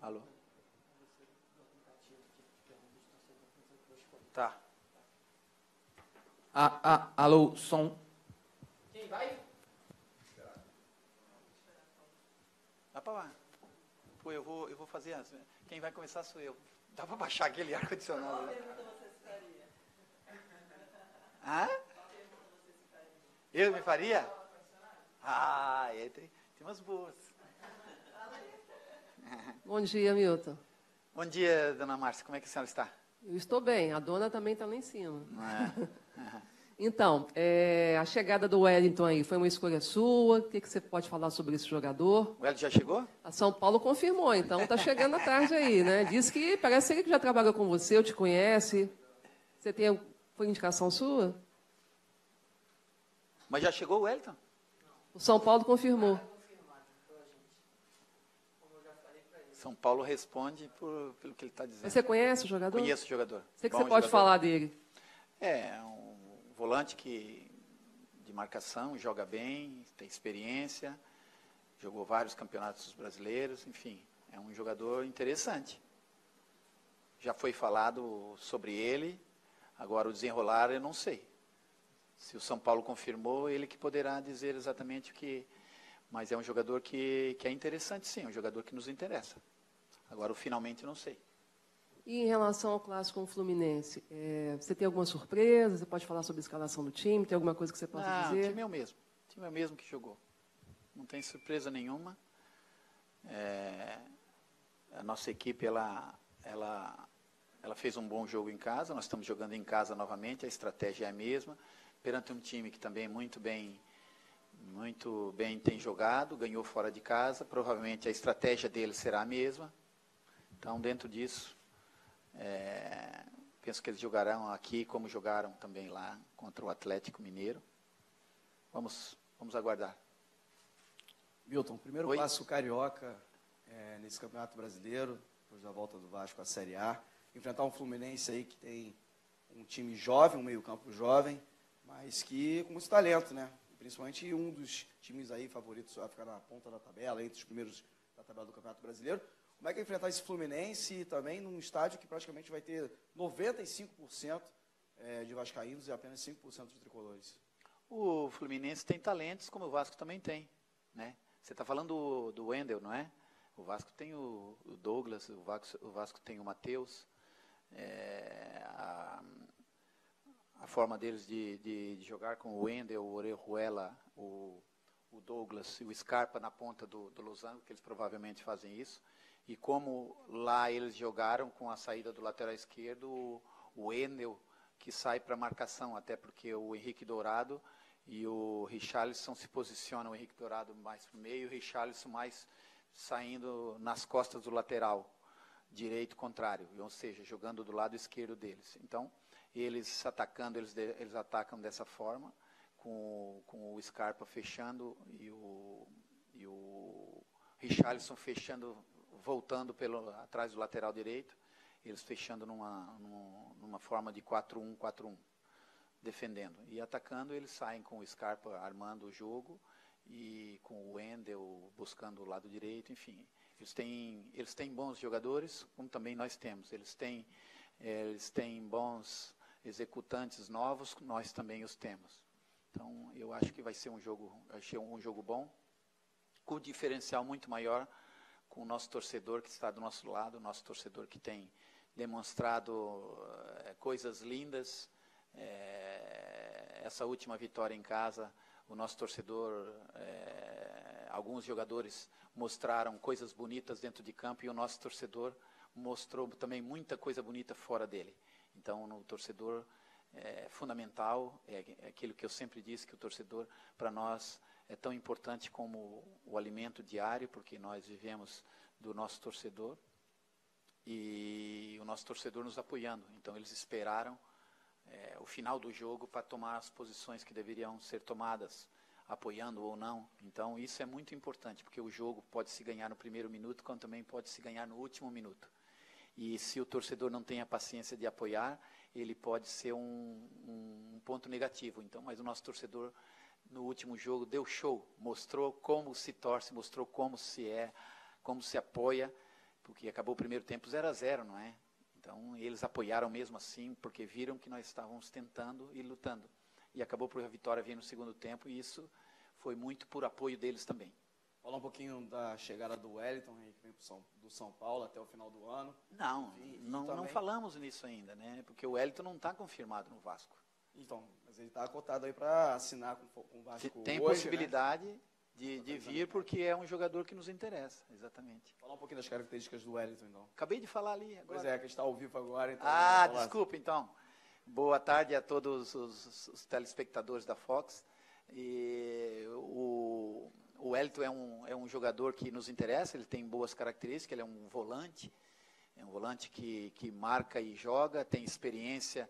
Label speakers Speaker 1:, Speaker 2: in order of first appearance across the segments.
Speaker 1: Alô? Tá.
Speaker 2: Alô, som.
Speaker 1: Quem vai? Dá para lá. Pô, eu vou fazer. Quem vai começar sou eu. Dá para baixar aquele ar-condicionado, né? Hã? Eu me faria? Tem umas boas.
Speaker 3: Bom dia, Milton.
Speaker 1: Bom dia, dona Márcia. Como é que a senhora está?
Speaker 3: Eu estou bem, a dona também está lá em cima.
Speaker 1: É.
Speaker 3: Então, a chegada do Wellington aí foi uma escolha sua? O que você pode falar sobre esse jogador?
Speaker 1: O Wellington já chegou?
Speaker 3: A São Paulo confirmou, então está chegando à tarde aí, né? Diz que parece ele que já trabalhou com você, eu te conhece. Foi indicação sua?
Speaker 1: Mas já chegou o Wellington?
Speaker 3: O São Paulo confirmou.
Speaker 1: São Paulo responde pelo que ele está dizendo.
Speaker 3: Você conhece o jogador?
Speaker 1: Conheço o jogador.
Speaker 3: Sei que
Speaker 1: Bom
Speaker 3: você pode
Speaker 1: jogador.
Speaker 3: falar dele.
Speaker 1: É um volante de marcação, joga bem, tem experiência, jogou vários campeonatos brasileiros, enfim, é um jogador interessante. Já foi falado sobre ele, agora o desenrolar eu não sei. Se o São Paulo confirmou, ele que poderá dizer exatamente o que... Mas é um jogador que é interessante, sim, é um jogador que nos interessa. Agora, finalmente, eu não sei.
Speaker 3: E em relação ao clássico com o Fluminense, você tem alguma surpresa? Você pode falar sobre a escalação do time? Tem alguma coisa que você possa dizer?
Speaker 1: O time é o mesmo. O time é o mesmo que jogou. Não tem surpresa nenhuma. A nossa equipe, ela fez um bom jogo em casa. Nós estamos jogando em casa novamente. A estratégia é a mesma. Perante um time que também muito bem tem jogado, ganhou fora de casa. Provavelmente a estratégia dele será a mesma. Então, dentro disso, penso que eles jogarão aqui como jogaram também lá contra o Atlético Mineiro. Vamos aguardar.
Speaker 2: Milton, primeiro
Speaker 1: Oi?
Speaker 2: clássico carioca nesse Campeonato Brasileiro, depois da volta do Vasco à Série A. Enfrentar um Fluminense aí que tem um time jovem, um meio-campo jovem, mas que com muito talento, né? Principalmente um dos times aí favoritos a ficar na ponta da tabela, entre os primeiros da tabela do Campeonato Brasileiro. Como é que é enfrentar esse Fluminense também num estádio que praticamente vai ter 95% de vascaínos e apenas 5% de tricolores?
Speaker 1: O Fluminense tem talentos, como o Vasco também tem, né? Você está falando do Wendel, não é? O Vasco tem o Douglas, o Vasco tem o Matheus. A forma deles de jogar com o Wendel, o Orejuela, o Douglas e o Scarpa na ponta do Losango, que eles provavelmente fazem isso. E como lá eles jogaram com a saída do lateral esquerdo, o Wendel, que sai para marcação, até porque o Henrique Dourado e o Richarlison se posicionam, o Henrique Dourado mais para o meio, o Richarlison mais saindo nas costas do lateral direito contrário, ou seja, jogando do lado esquerdo deles. Então, eles atacando, eles atacam dessa forma, com o Scarpa fechando e o Richarlison fechando, voltando atrás do lateral direito, eles fechando numa forma de 4-1, 4-1, defendendo. E atacando, eles saem com o Scarpa armando o jogo e com o Wendel buscando o lado direito, enfim. Eles têm bons jogadores, como também nós temos. Eles têm bons executantes novos, nós também os temos. Então, eu acho que vai ser um jogo bom, com diferencial muito maior, com o nosso torcedor que está do nosso lado, o nosso torcedor que tem demonstrado coisas lindas. Essa última vitória em casa, o nosso torcedor, alguns jogadores mostraram coisas bonitas dentro de campo e o nosso torcedor mostrou também muita coisa bonita fora dele. Então, o torcedor é fundamental, é aquilo que eu sempre disse, que o torcedor, para nós, é tão importante como o alimento diário, porque nós vivemos do nosso torcedor, e o nosso torcedor nos apoiando. Então, eles esperaram o final do jogo para tomar as posições que deveriam ser tomadas, apoiando ou não. Então, isso é muito importante, porque o jogo pode se ganhar no primeiro minuto, como também pode se ganhar no último minuto. E se o torcedor não tem a paciência de apoiar, ele pode ser um ponto negativo. Então, mas o nosso torcedor, no último jogo, deu show, mostrou como se torce, mostrou como se apoia, porque acabou o primeiro tempo 0-0, não é? Então, eles apoiaram mesmo assim, porque viram que nós estávamos tentando e lutando. E acabou por a vitória vir no segundo tempo, e isso foi muito por apoio deles também.
Speaker 2: Falar um pouquinho da chegada do Wellington, que vem do São Paulo até o final do ano.
Speaker 1: Não,
Speaker 2: Enfim,
Speaker 1: não falamos nisso ainda, né? Porque o Wellington não está confirmado no Vasco.
Speaker 2: Então, mas ele está cotado aí para assinar com o Vasco
Speaker 1: Tem
Speaker 2: hoje,
Speaker 1: possibilidade,
Speaker 2: né?
Speaker 1: de vir, porque é um jogador que nos interessa, exatamente.
Speaker 2: Falar um pouquinho das características do Wellington, então.
Speaker 1: Acabei de falar ali agora.
Speaker 2: Pois é, que a gente está ao vivo agora. Então
Speaker 1: Desculpa, então. Boa tarde a todos os telespectadores da Fox. E o Wellington é um jogador que nos interessa, ele tem boas características, ele é um volante que marca e joga, tem experiência,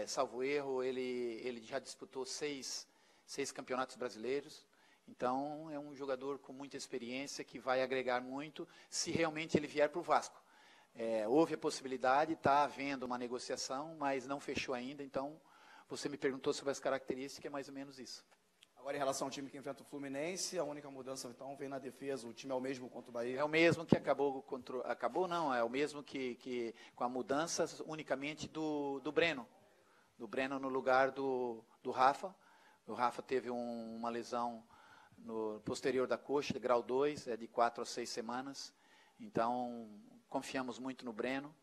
Speaker 1: salvo erro, ele já disputou seis campeonatos brasileiros, então é um jogador com muita experiência que vai agregar muito se realmente ele vier para o Vasco. Houve a possibilidade, está havendo uma negociação, mas não fechou ainda, então você me perguntou sobre as características, é mais ou menos isso.
Speaker 2: Agora, em relação ao time que enfrenta o Fluminense, a única mudança, então, vem na defesa. O time é o mesmo contra o Bahia?
Speaker 1: É o mesmo que acabou não, é o mesmo que com a mudança unicamente do Breno. Do Breno no lugar do Rafa. O Rafa teve uma lesão no posterior da coxa, de grau 2, de 4 a 6 semanas. Então, confiamos muito no Breno.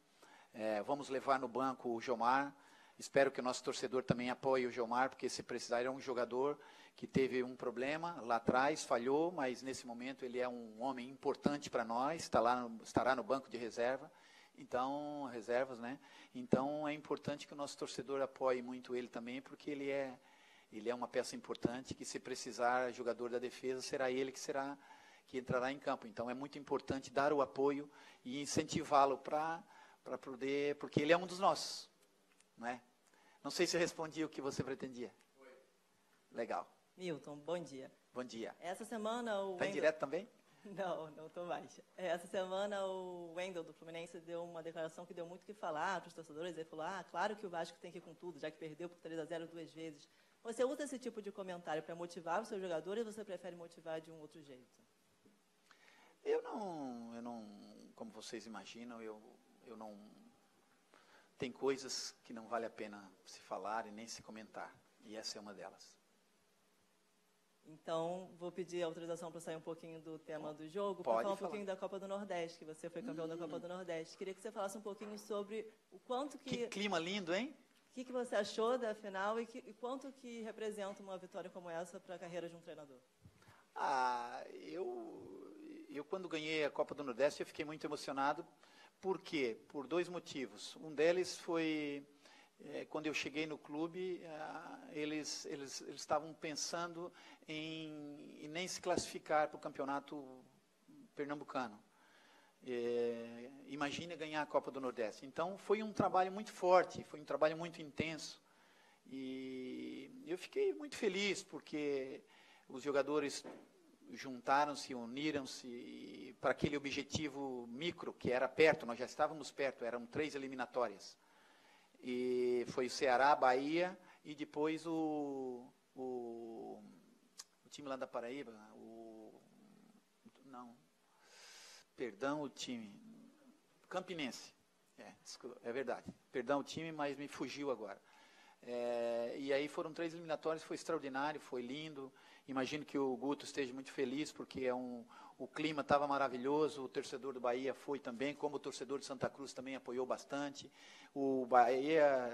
Speaker 1: Vamos levar no banco o Jomar. Espero que o nosso torcedor também apoie o Jomar, porque se precisar, é um jogador que teve um problema lá atrás, falhou, mas nesse momento ele é um homem importante para nós, estará no banco de reserva, então, reservas, né? Então é importante que o nosso torcedor apoie muito ele também, porque ele é uma peça importante, que se precisar jogador da defesa, será ele que entrará em campo. Então é muito importante dar o apoio e incentivá-lo para poder, porque ele é um dos nossos, não é? Não sei se eu respondi o que você pretendia. Foi. Legal.
Speaker 4: Milton, bom dia.
Speaker 1: Bom dia.
Speaker 4: Essa semana o
Speaker 1: Está em direto também?
Speaker 4: Não estou mais. Essa semana o Wendel do Fluminense deu uma declaração que deu muito o que falar para os torcedores. Ele falou, claro que o Vasco tem que ir com tudo, já que perdeu por 3-0 2 vezes. Você usa esse tipo de comentário para motivar os seus jogadores ou você prefere motivar de um outro jeito?
Speaker 1: Eu não, como vocês imaginam, eu não... Tem coisas que não vale a pena se falar e nem se comentar. E essa é uma delas.
Speaker 4: Então, vou pedir autorização para sair um pouquinho do tema do jogo,
Speaker 1: para
Speaker 4: falar um pouquinho da Copa do Nordeste, que você foi campeão da Copa do Nordeste. Queria que você falasse um pouquinho sobre o quanto que...
Speaker 1: Que clima lindo, hein?
Speaker 4: O que você achou da final e quanto que representa uma vitória como essa para a carreira de um treinador?
Speaker 1: Eu quando ganhei a Copa do Nordeste, eu fiquei muito emocionado. Por quê? Por 2 motivos. Um deles foi... quando eu cheguei no clube, eles estavam pensando em nem se classificar para o campeonato pernambucano. Imagine ganhar a Copa do Nordeste. Então, foi um trabalho muito forte, foi um trabalho muito intenso. E eu fiquei muito feliz, porque os jogadores juntaram-se, uniram-se para aquele objetivo micro, que era perto, nós já estávamos perto, eram 3 eliminatórias. E foi o Ceará, Bahia e depois o time lá da Paraíba, o time Campinense, é verdade, perdão o time, mas me fugiu agora. E aí foram 3 eliminatórias, foi extraordinário, foi lindo. Imagino que o Guto esteja muito feliz, porque o clima estava maravilhoso, o torcedor do Bahia foi também, como o torcedor de Santa Cruz também apoiou bastante. O Bahia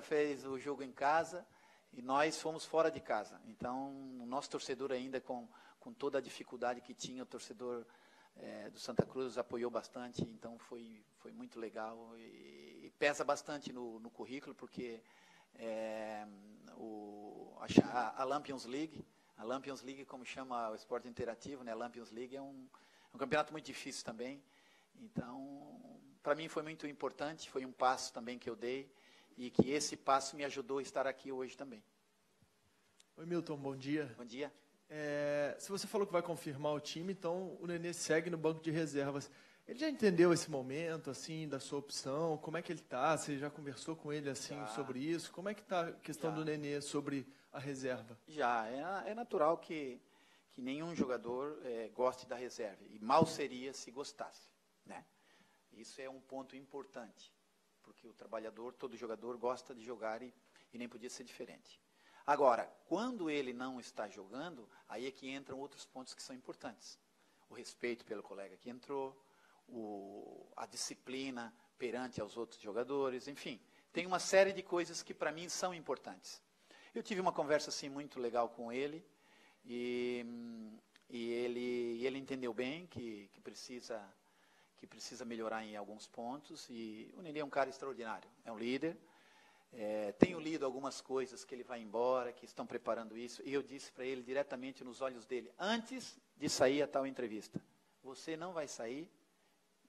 Speaker 1: fez o jogo em casa e nós fomos fora de casa. Então, o nosso torcedor ainda, com toda a dificuldade que tinha, o torcedor do Santa Cruz apoiou bastante, então foi muito legal e pesa bastante no currículo, porque a Lampions League, como chama o esporte interativo, né? A Lampions League é um campeonato muito difícil também. Então, para mim foi muito importante, foi um passo também que eu dei, e que esse passo me ajudou a estar aqui hoje também.
Speaker 5: Oi, Milton, bom dia.
Speaker 1: Bom dia.
Speaker 5: Se você falou que vai confirmar o time, então o Nenê segue no banco de reservas. Ele já entendeu esse momento, assim, da sua opção? Como é que ele está? Você já conversou com ele, assim, sobre isso? Como é que está a questão do Nenê sobre a reserva?
Speaker 1: Já, é natural que que nenhum jogador goste da reserva. E mal seria se gostasse, né? Isso é um ponto importante, porque o trabalhador, todo jogador gosta de jogar e nem podia ser diferente. Agora, quando ele não está jogando, aí é que entram outros pontos que são importantes. O respeito pelo colega que entrou, a disciplina perante aos outros jogadores, enfim. Tem uma série de coisas que para mim são importantes. Eu tive uma conversa assim muito legal com ele e ele entendeu bem que precisa melhorar em alguns pontos, e o Nenê é um cara extraordinário, é um líder. Tenho lido algumas coisas que ele vai embora, que estão preparando isso, e eu disse para ele diretamente nos olhos dele, antes de sair a tal entrevista: você não vai sair,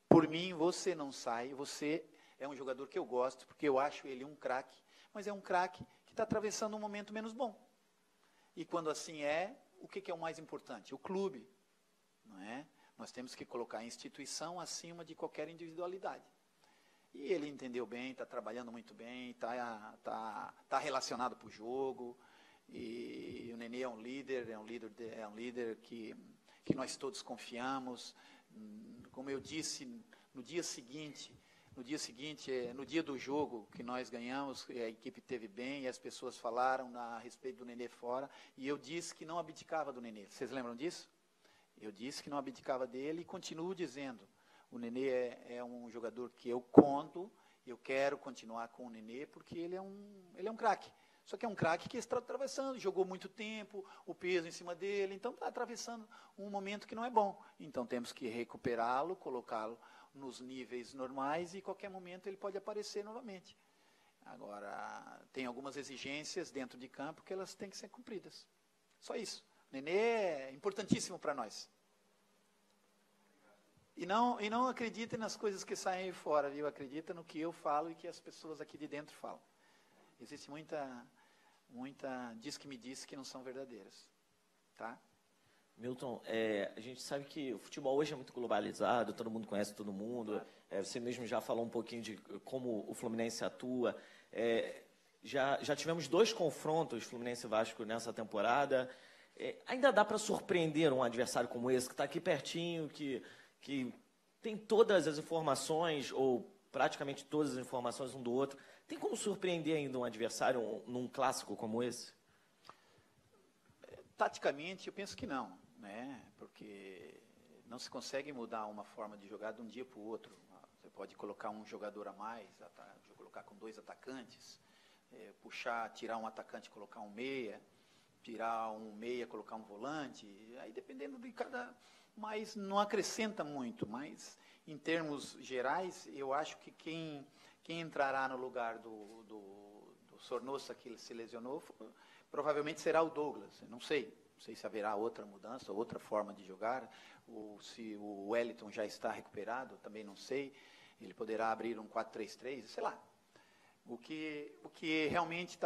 Speaker 1: por mim você não sai, você é um jogador que eu gosto, porque eu acho ele um craque, mas é um craque que está atravessando um momento menos bom. E quando assim o que é o mais importante? O clube, não é? Nós temos que colocar a instituição acima de qualquer individualidade. E ele entendeu bem, está trabalhando muito bem, está relacionado para o jogo. E o Nenê é um líder que nós todos confiamos. Como eu disse, no dia seguinte, no dia do jogo que nós ganhamos, a equipe teve bem e as pessoas falaram a respeito do Nenê fora. E eu disse que não abdicava do Nenê. Vocês lembram disso? Eu disse que não abdicava dele e continuo dizendo. O Nenê é um jogador que eu conto, eu quero continuar com o Nenê, porque ele é um craque. Só que é um craque que está atravessando, jogou muito tempo, o peso em cima dele, então está atravessando um momento que não é bom. Então temos que recuperá-lo, colocá-lo nos níveis normais, e qualquer momento ele pode aparecer novamente. Agora, tem algumas exigências dentro de campo que elas têm que ser cumpridas. Só isso. O Nenê é importantíssimo para nós. E não acreditem nas coisas que saem aí fora, viu? Acredita no que eu falo e que as pessoas aqui de dentro falam. Existe muita diz que me disse que não são verdadeiras. Tá?
Speaker 6: Milton, a gente sabe que o futebol hoje é muito globalizado, todo mundo conhece todo mundo. Você mesmo já falou um pouquinho de como o Fluminense atua. Já tivemos 2 confrontos, Fluminense e Vasco, nessa temporada. Ainda dá para surpreender um adversário como esse, que está aqui pertinho, que tem todas as informações, ou praticamente todas as informações um do outro. Tem como surpreender ainda um adversário num clássico como esse?
Speaker 1: Taticamente, eu penso que não, né? Porque não se consegue mudar uma forma de jogar de um dia para o outro. Você pode colocar um jogador a mais, colocar com 2 atacantes, tirar um atacante e colocar um meia, tirar um meia, colocar um volante, aí dependendo de cada... Mas não acrescenta muito, mas em termos gerais, eu acho que quem entrará no lugar do Sornosa, que se lesionou, provavelmente será o Douglas. Eu não sei se haverá outra mudança, outra forma de jogar, ou se o Wellington já está recuperado, também não sei. Ele poderá abrir um 4-3-3, sei lá. O que realmente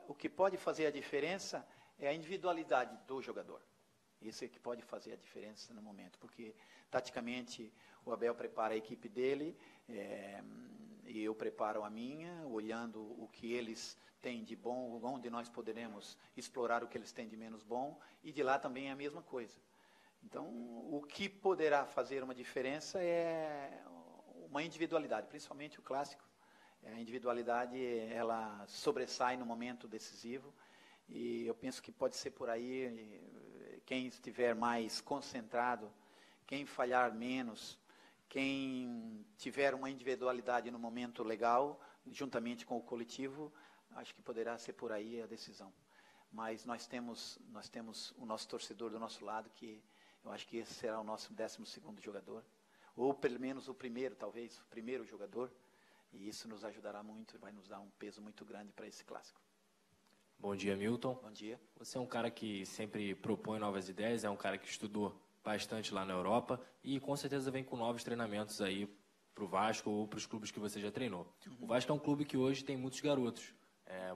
Speaker 1: o que pode fazer a diferença é a individualidade do jogador. Isso é que pode fazer a diferença no momento, porque taticamente o Abel prepara a equipe dele, e eu preparo a minha, olhando o que eles têm de bom, onde nós poderemos explorar o que eles têm de menos bom, e de lá também é a mesma coisa. Então, o que poderá fazer uma diferença é uma individualidade, principalmente o clássico. A individualidade, ela sobressai no momento decisivo, e eu penso que pode ser por aí. Quem estiver mais concentrado, quem falhar menos, quem tiver uma individualidade no momento legal, juntamente com o coletivo, acho que poderá ser por aí a decisão. Mas nós temos o nosso torcedor do nosso lado, que eu acho que esse será o nosso 12º jogador, ou pelo menos o primeiro, talvez, o primeiro jogador, e isso nos ajudará muito e vai nos dar um peso muito grande para esse clássico.
Speaker 7: Bom dia, Milton.
Speaker 1: Bom dia.
Speaker 7: Você é um cara que sempre propõe novas ideias, é um cara que estudou bastante lá na Europa e com certeza vem com novos treinamentos aí para o Vasco ou para os clubes que você já treinou. O Vasco é um clube que hoje tem muitos garotos,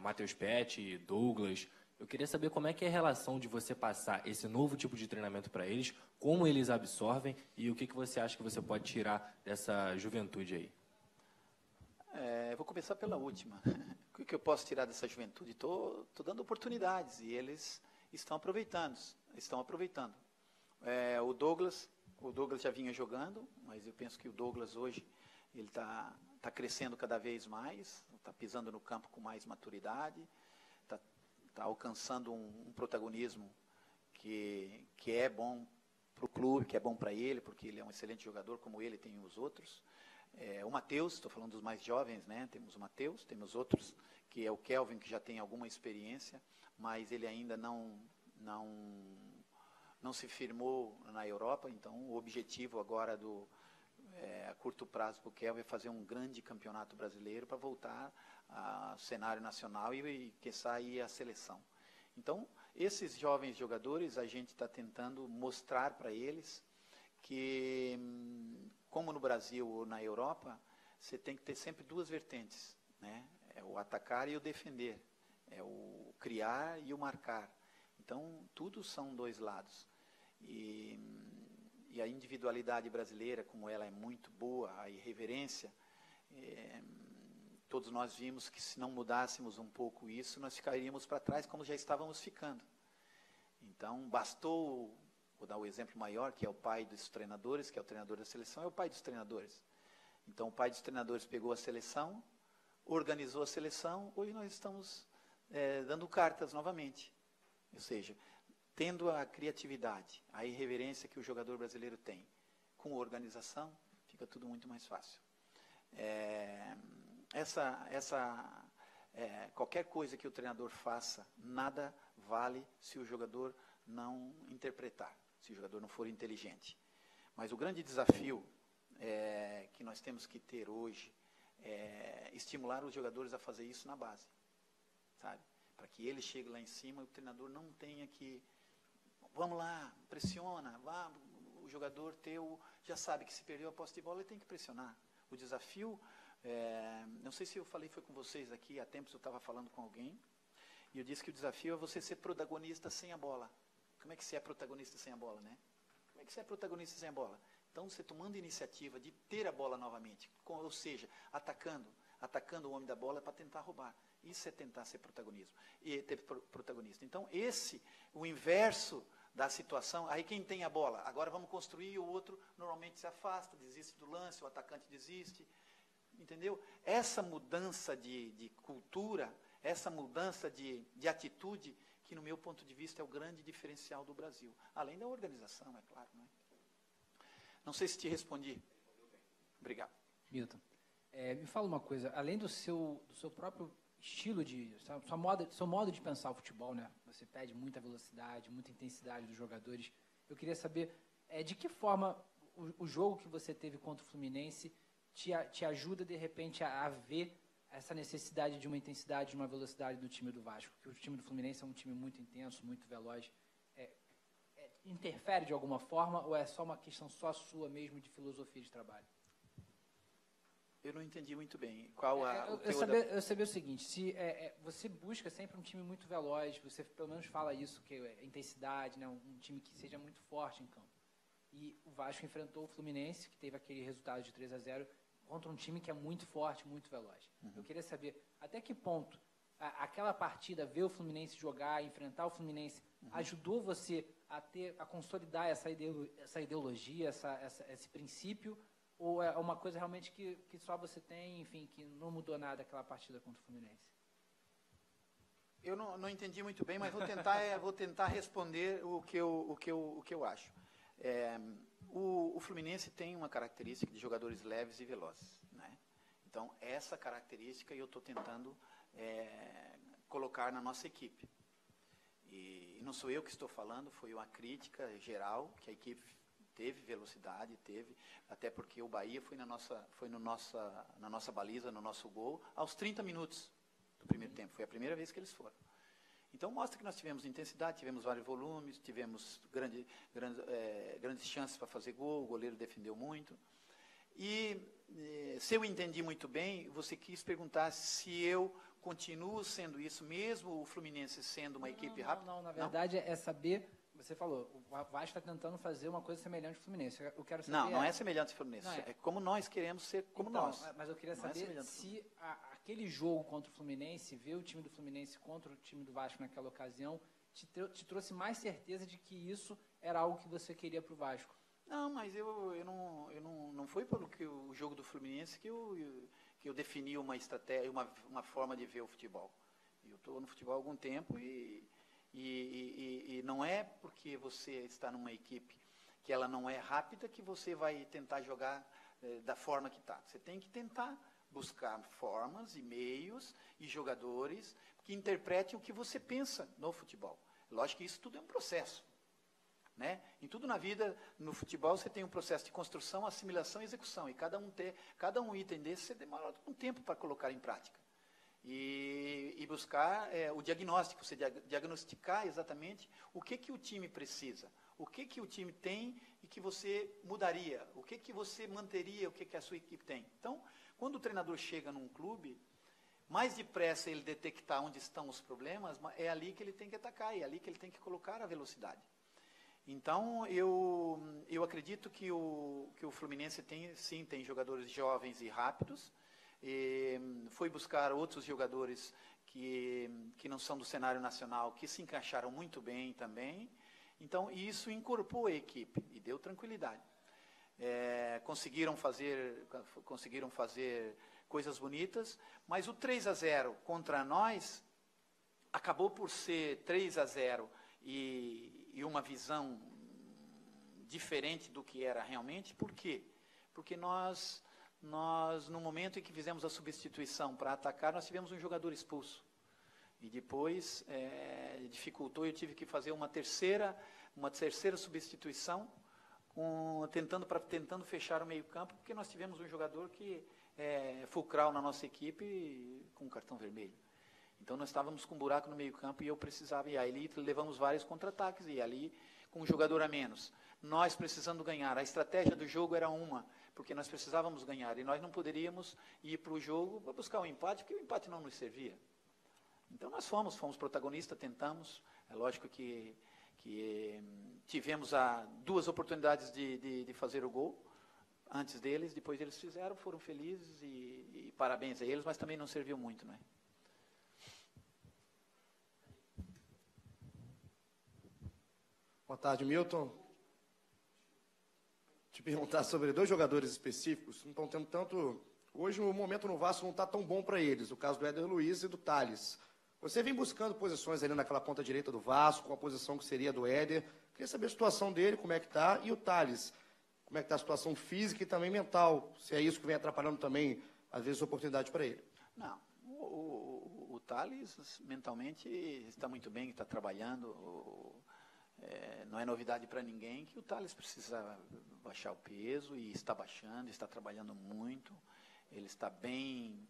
Speaker 7: Matheus Petti, Douglas. Eu queria saber como é que é a relação de você passar esse novo tipo de treinamento para eles, como eles absorvem e o que você acha que você pode tirar dessa juventude aí.
Speaker 1: Vou começar pela última. O que eu posso tirar dessa juventude? Estou dando oportunidades e eles estão aproveitando. estão aproveitando. O Douglas já vinha jogando, mas eu penso que o Douglas hoje ele está crescendo cada vez mais, está pisando no campo com mais maturidade, está alcançando um protagonismo que é bom para o clube, que é bom para ele, porque ele é um excelente jogador, como ele tem os outros. O Matheus, estou falando dos mais jovens, né? Temos o Matheus, temos outros, que é o Kelvin, que já tem alguma experiência, mas ele ainda não se firmou na Europa, então o objetivo agora a curto prazo para o Kelvin é fazer um grande campeonato brasileiro para voltar ao cenário nacional e quiçá ir à seleção. Então, esses jovens jogadores, a gente está tentando mostrar para eles que, como no Brasil ou na Europa, você tem que ter sempre duas vertentes, né? É o atacar e o defender, é o criar e o marcar. Então, tudo são dois lados. E a individualidade brasileira, como ela é muito boa, a irreverência, todos nós vimos que se não mudássemos um pouco isso, nós ficaríamos para trás como já estávamos ficando. Então, bastou, vou dar o exemplo maior, que é o pai dos treinadores, que é o treinador da seleção, é o pai dos treinadores. Então, o pai dos treinadores pegou a seleção, organizou a seleção, hoje nós estamos dando cartas novamente. Ou seja, tendo a criatividade, a irreverência que o jogador brasileiro tem, com organização, fica tudo muito mais fácil. Qualquer coisa que o treinador faça, nada vale se o jogador não interpretar, se o jogador não for inteligente. Mas o grande desafio que nós temos que ter hoje é estimular os jogadores a fazer isso na base, sabe? Para que ele chegue lá em cima e o treinador não tenha que... Vamos lá, pressiona, vá, o jogador já sabe que se perdeu a posse de bola, ele tem que pressionar. O desafio, não sei se eu falei, foi com vocês aqui, há tempos eu estava falando com alguém, e eu disse que o desafio é você ser protagonista sem a bola. Como é que você é protagonista sem a bola, né? Como é que você é protagonista sem a bola? Então, você tomando iniciativa de ter a bola novamente, ou seja, atacando o homem da bola para tentar roubar. Isso é tentar ser protagonista. Então, o inverso da situação, aí quem tem a bola, agora vamos construir, o outro normalmente se afasta, desiste do lance, o atacante desiste, entendeu? Essa mudança de cultura, essa mudança de atitude, que no meu ponto de vista é o grande diferencial do Brasil, além da organização, é claro, né? Não sei se te respondi. Obrigado.
Speaker 8: Milton, me fala uma coisa, além do seu próprio estilo seu modo de pensar o futebol, né? Você pede muita velocidade, muita intensidade dos jogadores. Eu queria saber de que forma o jogo que você teve contra o Fluminense te ajuda, de repente, a ver essa necessidade de uma intensidade, de uma velocidade do time do Vasco. Porque o time do Fluminense é um time muito intenso, muito veloz. Interfere de alguma forma ou é só uma questão só sua mesmo de filosofia de trabalho?
Speaker 1: Eu não entendi muito bem. Qual
Speaker 8: eu sabia o seguinte, se você busca sempre um time muito veloz, você pelo menos fala isso, que é intensidade, né, um time que seja muito forte em campo. E o Vasco enfrentou o Fluminense, que teve aquele resultado de 3-0, contra um time que é muito forte, muito veloz. Uhum. Eu queria saber até que ponto aquela partida, ver o Fluminense jogar, enfrentar o Fluminense, ajudou você a consolidar essa ideologia, esse princípio, ou é uma coisa realmente que só você tem, enfim, que não mudou nada aquela partida contra o Fluminense?
Speaker 1: Eu não entendi muito bem, mas vou tentar responder o que eu acho. O Fluminense tem uma característica de jogadores leves e velozes, né? Então, essa característica eu estou tentando colocar na nossa equipe. E não sou eu que estou falando, foi uma crítica geral, que a equipe teve velocidade, até porque o Bahia foi na nossa baliza, no nosso gol, aos 30 minutos do primeiro tempo. Foi a primeira vez que eles foram. Então, mostra que nós tivemos intensidade, tivemos vários volumes, tivemos grandes chances para fazer gol, o goleiro defendeu muito. E, se eu entendi muito bem, você quis perguntar se eu continuo sendo isso, mesmo o Fluminense sendo uma equipe rápida?
Speaker 8: Não, na verdade é saber... Você falou, o Vasco está tentando fazer uma coisa semelhante ao Fluminense. Eu quero saber...
Speaker 1: Não é semelhante ao Fluminense. É como nós queremos ser como
Speaker 8: então,
Speaker 1: nós.
Speaker 8: Mas eu queria saber se aquele jogo contra o Fluminense, ver o time do Fluminense contra o time do Vasco naquela ocasião, te trouxe mais certeza de que isso era algo que você queria para o Vasco?
Speaker 1: Não, mas eu não foi pelo que o jogo do Fluminense que eu defini uma estratégia, uma forma de ver o futebol. Eu estou no futebol há algum tempo e não é porque você está numa equipe que ela não é rápida que você vai tentar jogar da forma que está. Você tem que tentar buscar formas e meios e jogadores que interpretem o que você pensa no futebol. Lógico que isso tudo é um processo. Né? Em tudo na vida, no futebol, você tem um processo de construção, assimilação e execução. E cada um item desse, você demora um tempo para colocar em prática. E buscar o diagnóstico, você diagnosticar exatamente o que o time precisa, o que o time tem e que você mudaria, o que você manteria, o que a sua equipe tem. Então, quando o treinador chega num clube, mais depressa ele detectar onde estão os problemas, é ali que ele tem que atacar, é ali que ele tem que colocar a velocidade. Então, eu acredito que o Fluminense tem jogadores jovens e rápidos. Foi buscar outros jogadores que não são do cenário nacional, que se encaixaram muito bem também. Então, isso incorporou a equipe e deu tranquilidade. Conseguiram fazer coisas bonitas, mas o 3-0 contra nós acabou por ser 3-0 e uma visão diferente do que era realmente. Por quê? Porque nós, no momento em que fizemos a substituição para atacar, nós tivemos um jogador expulso. E depois dificultou, eu tive que fazer uma terceira substituição, tentando fechar o meio-campo, porque nós tivemos um jogador que é fulcral na nossa equipe com um cartão vermelho. Então, nós estávamos com um buraco no meio-campo e eu precisava, e aí levamos vários contra-ataques, e ali, com um jogador a menos, nós precisando ganhar. A estratégia do jogo era uma, porque nós precisávamos ganhar, e nós não poderíamos ir para o jogo para buscar um empate, porque o empate não nos servia. Então, nós fomos protagonistas, tentamos. É lógico que tivemos duas oportunidades de fazer o gol antes deles, depois eles fizeram, foram felizes, e parabéns a eles, mas também não serviu muito, né?
Speaker 2: Boa tarde, Milton. Te perguntar sobre dois jogadores específicos. Não estão tendo tanto... Hoje o momento no Vasco não está tão bom para eles. O caso do Éder Luiz e do Thales. Você vem buscando posições ali naquela ponta direita do Vasco, com a posição que seria do Éder. Queria saber a situação dele, como é que está. E o Thales, como é que está a situação física e também mental. Se é isso que vem atrapalhando também, às vezes, a oportunidade para ele.
Speaker 1: Não. O Thales, mentalmente, está muito bem, está trabalhando. Não é novidade para ninguém que o Thales precisa baixar o peso, e está baixando, está trabalhando muito. Ele está bem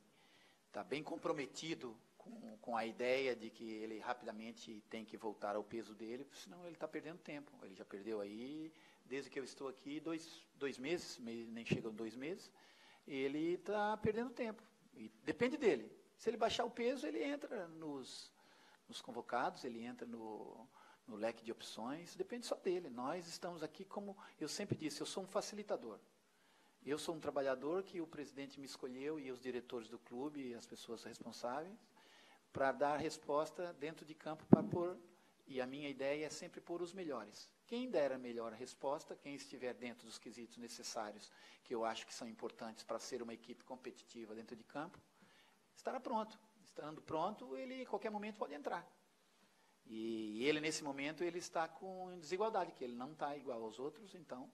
Speaker 1: comprometido com a ideia de que ele rapidamente tem que voltar ao peso dele, senão ele está perdendo tempo. Ele já perdeu aí, desde que eu estou aqui, dois meses, nem chegam 2 meses, ele está perdendo tempo. E depende dele. Se ele baixar o peso, ele entra nos convocados, ele entra no leque de opções, depende só dele. Nós estamos aqui, como eu sempre disse, eu sou um facilitador. Eu sou um trabalhador que o presidente me escolheu, e os diretores do clube, e as pessoas responsáveis, para dar resposta dentro de campo, para pôr, e a minha ideia é sempre pôr os melhores. Quem der a melhor resposta, quem estiver dentro dos quesitos necessários, que eu acho que são importantes para ser uma equipe competitiva dentro de campo, estará pronto. Estando pronto, ele, a qualquer momento, pode entrar. E ele, nesse momento, ele está com desigualdade, que ele não está igual aos outros, então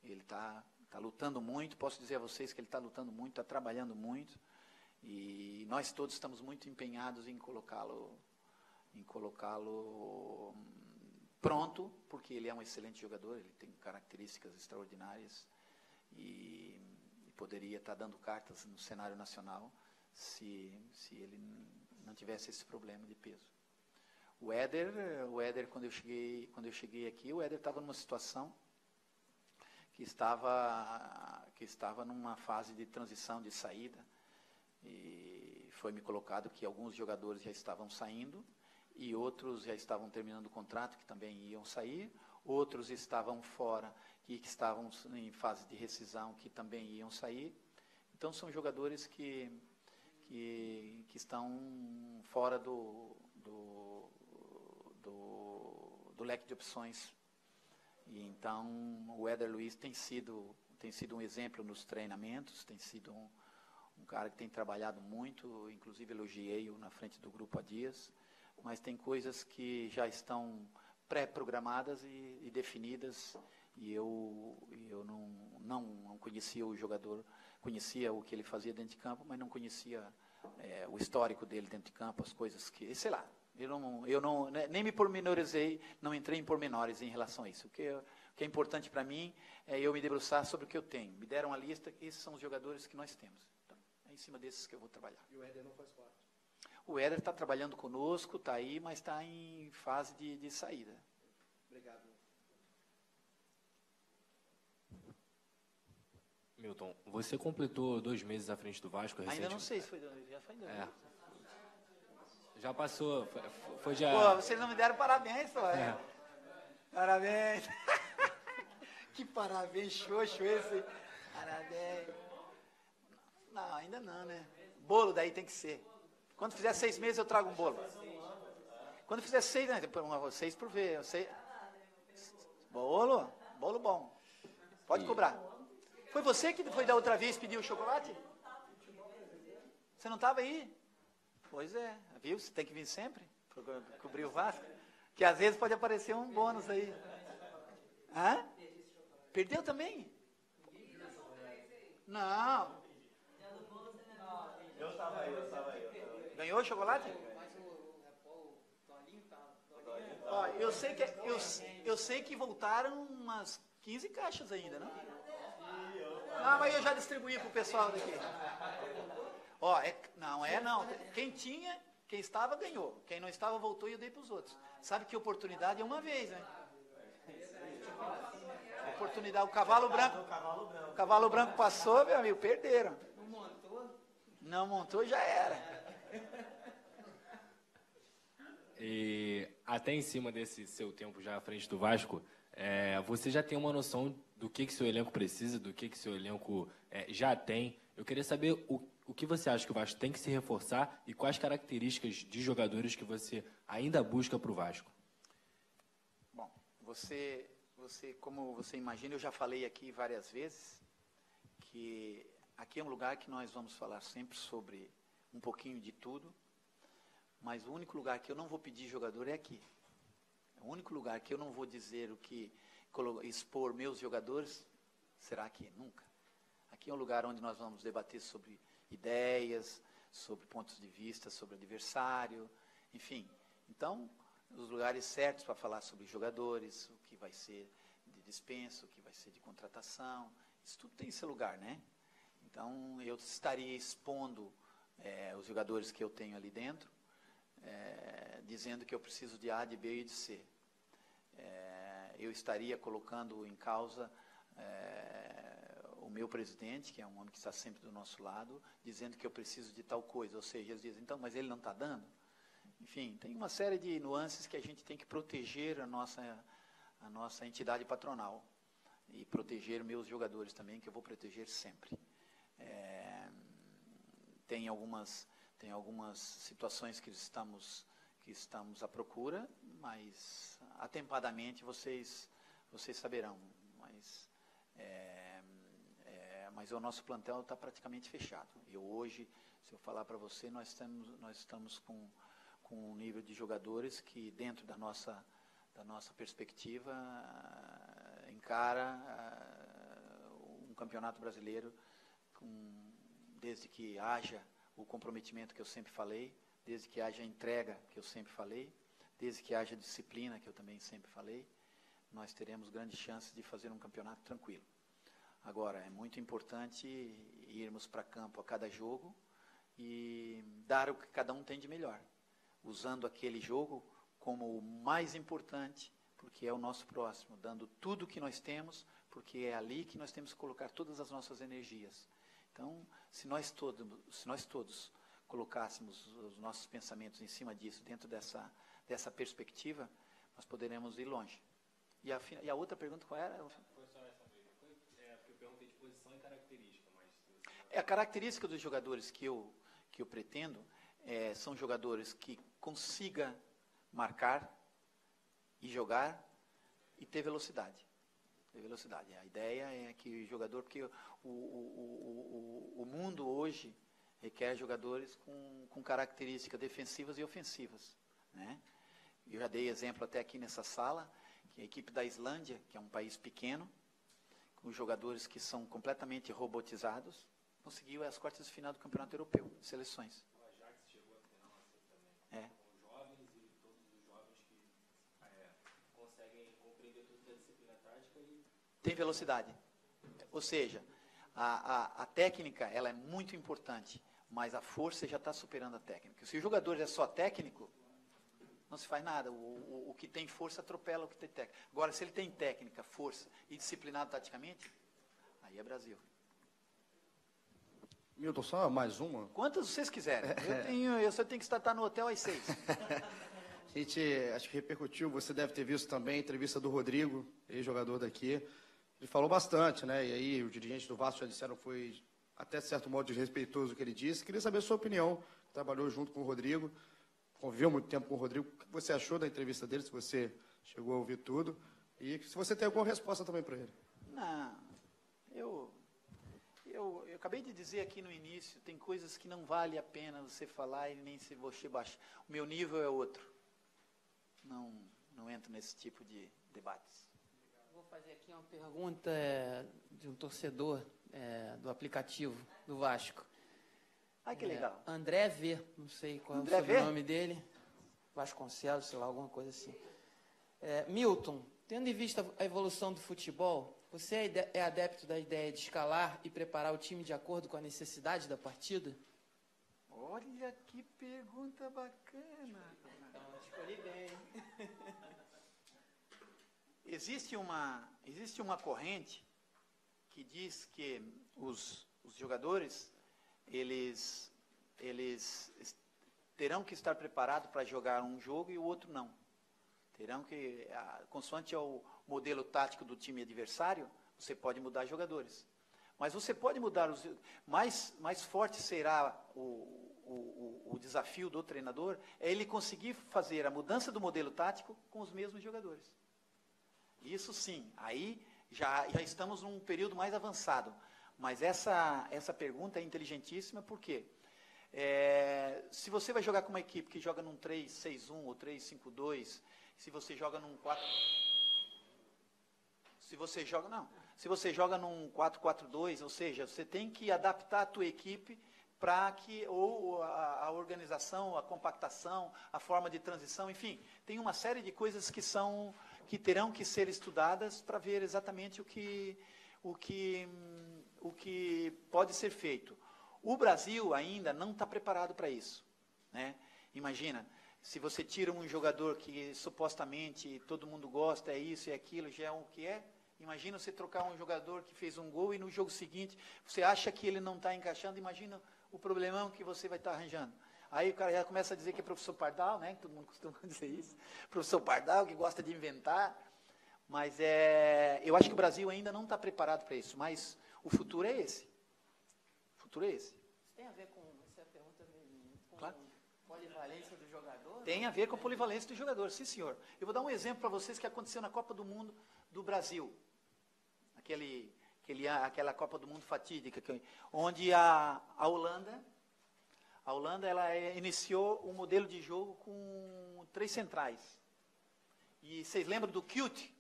Speaker 1: ele está lutando muito. Posso dizer a vocês que ele está lutando muito, está trabalhando muito, e nós todos estamos muito empenhados em colocá-lo pronto, porque ele é um excelente jogador, ele tem características extraordinárias, e poderia estar dando cartas no cenário nacional se ele não tivesse esse problema de peso. O Éder, quando eu cheguei aqui, o Éder estava numa situação que estava numa fase de transição, de saída, e foi me colocado que alguns jogadores já estavam saindo, e outros já estavam terminando o contrato, que também iam sair, outros estavam fora, que estavam em fase de rescisão, que também iam sair. Então, são jogadores que estão fora do do leque de opções. E então o Éder Luiz tem sido um exemplo nos treinamentos, tem sido um cara que tem trabalhado muito, inclusive elogiei-o na frente do grupo há dias, mas tem coisas que já estão pré-programadas e definidas, e eu não conhecia o jogador, conhecia o que ele fazia dentro de campo, mas não conhecia o histórico dele dentro de campo, as coisas que, sei lá, eu não nem me pormenorizei, não entrei em pormenores em relação a isso. O que é importante para mim é eu me debruçar sobre o que eu tenho. Me deram a lista, esses são os jogadores que nós temos. Então, é em cima desses que eu vou trabalhar.
Speaker 2: E o Éder não faz parte?
Speaker 1: O Éder está trabalhando conosco, está aí, mas está em fase de saída.
Speaker 2: Obrigado.
Speaker 7: Milton, você completou 2 meses à frente do Vasco recentemente.
Speaker 1: Ainda não sei se foi, já foi 2 meses.
Speaker 7: Já passou, foi já...
Speaker 1: Pô, vocês não me deram parabéns, pô. Parabéns. Que parabéns, xoxo esse. Parabéns. Não, ainda não, né? Bolo daí tem que ser. Quando fizer 6 meses eu trago um bolo. Quando fizer 6, né? 6 por vez. Bolo bom. Pode cobrar. Foi você que foi da outra vez pedir o chocolate? Você não estava aí? Pois é, viu? Você tem que vir sempre para cobrir o Vasco. Que às vezes pode aparecer um bônus aí. Hã? Perdeu também? Não.
Speaker 6: Eu estava aí.
Speaker 1: Ganhou o chocolate? Ó, eu sei que voltaram umas 15 caixas ainda, não? Ah, mas eu já distribuí para o pessoal daqui. Ó, não. Quem estava, ganhou. Quem não estava, voltou e eu dei para os outros. Sabe que oportunidade é uma vez, né? Oportunidade, o cavalo branco passou, meu amigo, perderam. Não montou, já era.
Speaker 7: E até em cima desse seu tempo já à frente do Vasco, você já tem uma noção do que seu elenco precisa, do que seu elenco já tem. Eu queria saber o que você acha que o Vasco tem que se reforçar e quais características de jogadores que você ainda busca para o Vasco.
Speaker 1: Bom, você, como você imagina, eu já falei aqui várias vezes que aqui é um lugar que nós vamos falar sempre sobre um pouquinho de tudo, mas o único lugar que eu não vou pedir jogador é aqui. O único lugar que eu não vou dizer o que expor meus jogadores será aqui, nunca. Aqui é um lugar onde nós vamos debater sobre ideias, sobre pontos de vista, sobre adversário, enfim. Então, os lugares certos para falar sobre jogadores, o que vai ser de dispensa, o que vai ser de contratação, isso tudo tem esse lugar, né? Então, eu estaria expondo os jogadores que eu tenho ali dentro, dizendo que eu preciso de A, de B e de C. Eu estaria colocando em causa o meu presidente, que é um homem que está sempre do nosso lado, dizendo que eu preciso de tal coisa. Ou seja, eles dizem, então, mas ele não está dando? Enfim, tem uma série de nuances que a gente tem que proteger a nossa entidade patronal e proteger meus jogadores também, que eu vou proteger sempre. Tem algumas situações que estamos à procura, mas atempadamente vocês saberão. Mas o nosso plantel está praticamente fechado. E hoje, se eu falar para você, nós estamos com um nível de jogadores que, dentro da nossa perspectiva, encara um campeonato brasileiro desde que haja o comprometimento que eu sempre falei, desde que haja a entrega que eu sempre falei, desde que haja disciplina que eu também sempre falei, nós teremos grandes chances de fazer um campeonato tranquilo. Agora, é muito importante irmos para campo a cada jogo e dar o que cada um tem de melhor, usando aquele jogo como o mais importante, porque é o nosso próximo, dando tudo o que nós temos, porque é ali que nós temos que colocar todas as nossas energias. Então, se nós todos colocássemos os nossos pensamentos em cima disso, dentro dessa perspectiva, nós poderemos ir longe. E a outra pergunta qual era?
Speaker 7: Foi só essa mesmo. Porque eu perguntei de posição e característica.
Speaker 1: A característica dos jogadores que eu pretendo são jogadores que consigam marcar, e jogar e ter velocidade. Ter velocidade. A ideia é que o jogador, porque o mundo hoje requer jogadores com características defensivas e ofensivas, né? Eu já dei exemplo até aqui nessa sala, que a equipe da Islândia, que é um país pequeno, com jogadores que são completamente robotizados, conseguiu as quartas de final do Campeonato Europeu de Seleções.
Speaker 7: O Ajax chegou à final assim também.
Speaker 1: É.
Speaker 7: Com jovens e todos os jovens que conseguem compreender tudo da disciplina tática e...
Speaker 1: Tem velocidade. Ou seja, a técnica ela é muito importante, mas a força já está superando a técnica. Se o jogador é só técnico, não se faz nada. O que tem força atropela o que tem técnica. Agora, se ele tem técnica, força e disciplinado taticamente, aí é Brasil.
Speaker 2: Milton, só mais uma.
Speaker 1: Quantas vocês quiserem. Eu só tenho que estar no hotel às 6.
Speaker 2: A gente, acho que repercutiu, você deve ter visto também a entrevista do Rodrigo, ex-jogador daqui. Ele falou bastante, né? E aí, os dirigentes do Vasco já disseram que foi, até certo modo, desrespeitoso o que ele disse. Queria saber a sua opinião. Trabalhou junto com o Rodrigo, conviveu muito tempo com o Rodrigo. O que você achou da entrevista dele, se você chegou a ouvir tudo? E se você tem alguma resposta também para ele.
Speaker 1: Não, eu acabei de dizer aqui no início, tem coisas que não vale a pena você falar e nem se você baixar. O meu nível é outro. Não entro nesse tipo de debates.
Speaker 9: Vou fazer aqui uma pergunta de um torcedor do aplicativo do Vasco.
Speaker 1: Ai, que legal.
Speaker 9: André V, não sei qual
Speaker 1: André
Speaker 9: é o
Speaker 1: V?
Speaker 9: sobrenome dele. Vasconcelos, sei lá, alguma coisa assim. Milton, tendo em vista a evolução do futebol, você é adepto da ideia de escalar e preparar o time de acordo com a necessidade da partida?
Speaker 1: Olha que pergunta bacana.
Speaker 9: Então, escolhi bem.
Speaker 1: Existe uma corrente que diz que os jogadores eles terão que estar preparados para jogar um jogo e o outro não. Terão que, consoante ao modelo tático do time adversário, você pode mudar jogadores. Mas você pode mudar mais forte será o desafio do treinador, é ele conseguir fazer a mudança do modelo tático com os mesmos jogadores. Isso sim, aí já estamos num período mais avançado. Mas essa pergunta é inteligentíssima, por quê? Se você vai jogar com uma equipe que joga num 3-6-1 ou 3-5-2, se você joga num 4... Se você joga num 4-4-2, ou seja, você tem que adaptar a tua equipe para que, ou a organização, a compactação, a forma de transição, enfim, tem uma série de coisas que terão que ser estudadas para ver exatamente o que pode ser feito. O Brasil ainda não está preparado para isso, né? Imagina, se você tira um jogador que supostamente todo mundo gosta, é isso e aquilo, já é o que é. Imagina você trocar um jogador que fez um gol e no jogo seguinte você acha que ele não está encaixando, imagina o problemão que você vai estar arranjando. Aí o cara já começa a dizer que é professor Pardal, né? Todo mundo costuma dizer isso. Professor Pardal, que gosta de inventar. Mas eu acho que o Brasil ainda não está preparado para isso, mas o futuro é esse. O futuro é esse.
Speaker 9: Isso tem a ver com essa pergunta com
Speaker 1: claro.
Speaker 9: Polivalência do jogador?
Speaker 1: Tem a ver com a polivalência do jogador, sim senhor. Eu vou dar um exemplo para vocês que aconteceu na Copa do Mundo do Brasil. Aquela Copa do Mundo fatídica, onde a Holanda ela iniciou um modelo de jogo com 3 centrais. E vocês lembram do Cute?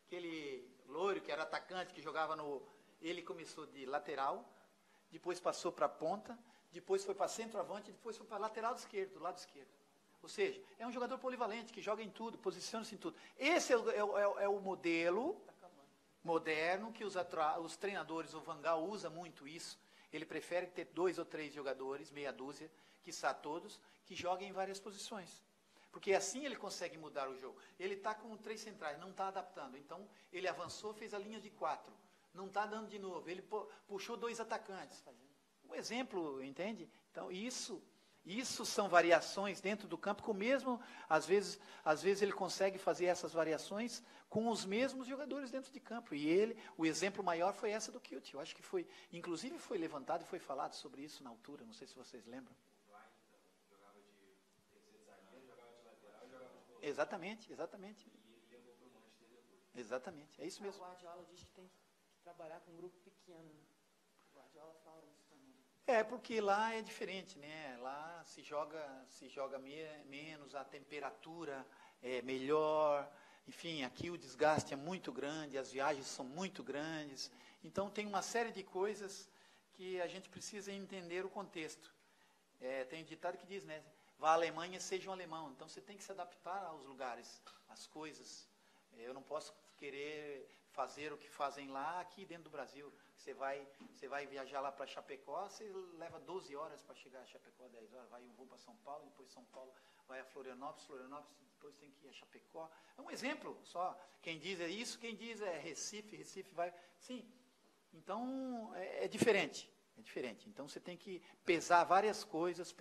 Speaker 1: Aquele loiro que era atacante, que jogava ele começou de lateral, depois passou para a ponta, depois foi para centroavante, depois foi para lateral esquerdo, do lado esquerdo. Ou seja, é um jogador polivalente, que joga em tudo, posiciona-se em tudo. Esse é o modelo moderno que os treinadores, o Van Gaal usa muito isso. Ele prefere ter 2 ou 3 jogadores, meia dúzia, quiçá todos, que joguem em várias posições. Porque assim ele consegue mudar o jogo. Ele está com 3 centrais, não está adaptando. Então, ele avançou, fez a linha de 4. Não está dando de novo. Ele puxou 2 atacantes. Um exemplo, entende? Então, isso são variações dentro do campo, com o mesmo, às vezes ele consegue fazer essas variações com os mesmos jogadores dentro de campo. E o exemplo maior foi essa do Cute. Eu acho que inclusive foi levantado e foi falado sobre isso na altura, não sei se vocês lembram.
Speaker 7: Jogava de terceiro zagueiro, jogava de lateral, jogava de volante.
Speaker 1: Exatamente.
Speaker 7: E
Speaker 1: Exatamente, é isso
Speaker 9: O
Speaker 1: mesmo.
Speaker 9: Guardiola diz que tem que trabalhar com um grupo pequeno. Né? O Guardiola fala isso também.
Speaker 1: Porque lá é diferente, né? Lá se joga menos, a temperatura é melhor, enfim, aqui o desgaste é muito grande, as viagens são muito grandes, então tem uma série de coisas que a gente precisa entender o contexto. Tem um ditado que diz, né? Vá à Alemanha, seja um alemão. Então você tem que se adaptar aos lugares, às coisas. Eu não posso querer fazer o que fazem lá aqui dentro do Brasil. Você vai viajar lá para Chapecó, você leva 12 horas para chegar a Chapecó, 10 horas. Vai um voo para São Paulo, depois São Paulo vai a Florianópolis, depois tem que ir a Chapecó. É um exemplo só. Quem diz é isso, quem diz é Recife vai... Sim. Então, é diferente. É diferente. Então, você tem que pesar várias coisas,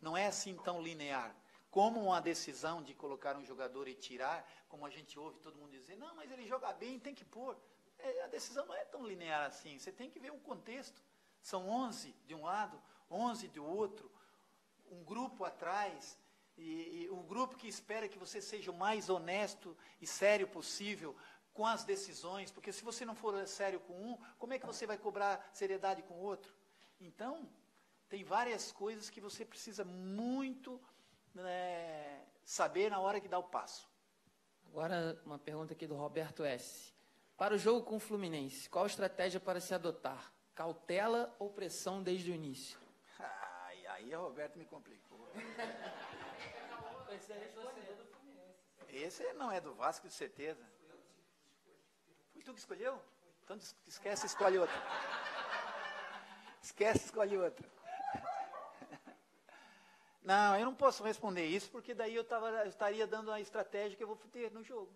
Speaker 1: não é assim tão linear. Como uma decisão de colocar um jogador e tirar, como a gente ouve todo mundo dizer, não, mas ele joga bem, tem que pôr. A decisão não é tão linear assim, você tem que ver o contexto. São 11 de um lado, 11 do outro, um grupo atrás, e um grupo que espera que você seja o mais honesto e sério possível com as decisões, porque se você não for sério com um, como é que você vai cobrar seriedade com o outro? Então, tem várias coisas que você precisa muito saber na hora que dá o passo.
Speaker 9: Agora, uma pergunta aqui do Roberto S. Para o jogo com o Fluminense, qual a estratégia para se adotar? Cautela ou pressão desde o início?
Speaker 1: Aí o Roberto me complicou. Esse não é do Vasco, de certeza. Foi tu que escolheu? Então esquece, escolhe outro. Esquece, escolhe outro. Não, eu não posso responder isso, porque daí eu estaria dando a estratégia que eu vou ter no jogo.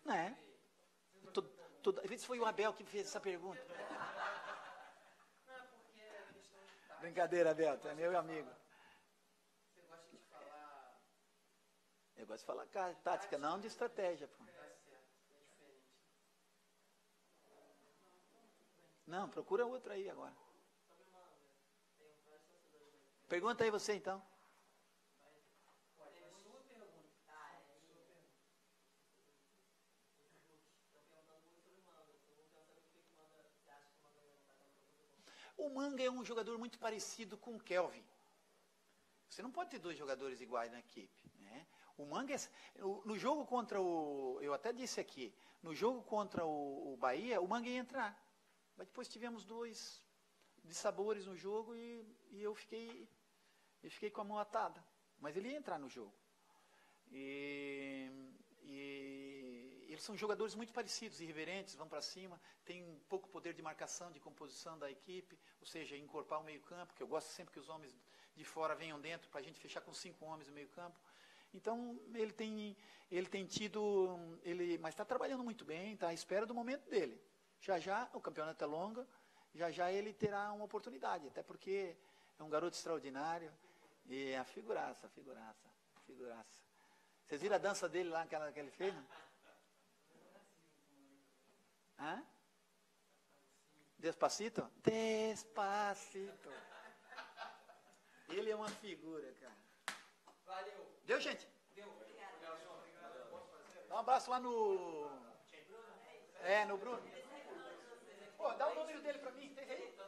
Speaker 1: Não é? Às vezes foi o Abel que fez essa pergunta. Brincadeira, Abel, tu é meu amigo.
Speaker 9: Você gosta de falar...
Speaker 1: Eu gosto de falar tática, não de estratégia. Pô. Não, procura outro aí agora. Pergunta aí você, então. O Manga é um jogador muito parecido com o Kelvin. Você não pode ter dois jogadores iguais na equipe. Né? O Manga, no jogo contra o... Eu até disse aqui, no jogo contra o Bahia, o Manga ia entrar. Mas depois tivemos dois dissabores no jogo e eu fiquei com a mão atada. Mas ele ia entrar no jogo. E eles são jogadores muito parecidos, irreverentes, vão para cima, têm um pouco poder de marcação, de composição da equipe, ou seja, encorpar o meio-campo, que eu gosto sempre que os homens de fora venham dentro, para a gente fechar com 5 homens no meio-campo. Então, ele tem tido, mas está trabalhando muito bem, está à espera do momento dele. Já, o campeonato é longo, já ele terá uma oportunidade, até porque é um garoto extraordinário, e é a figuraça. Vocês viram a dança dele lá, que ele fez? Não? Hã? Despacito? Despacito. Ele é uma figura, cara.
Speaker 9: Valeu.
Speaker 1: Deu, gente?
Speaker 9: Deu.
Speaker 1: Dá um abraço lá no... no Bruno. Pô, dá o número dele pra mim, tem aí?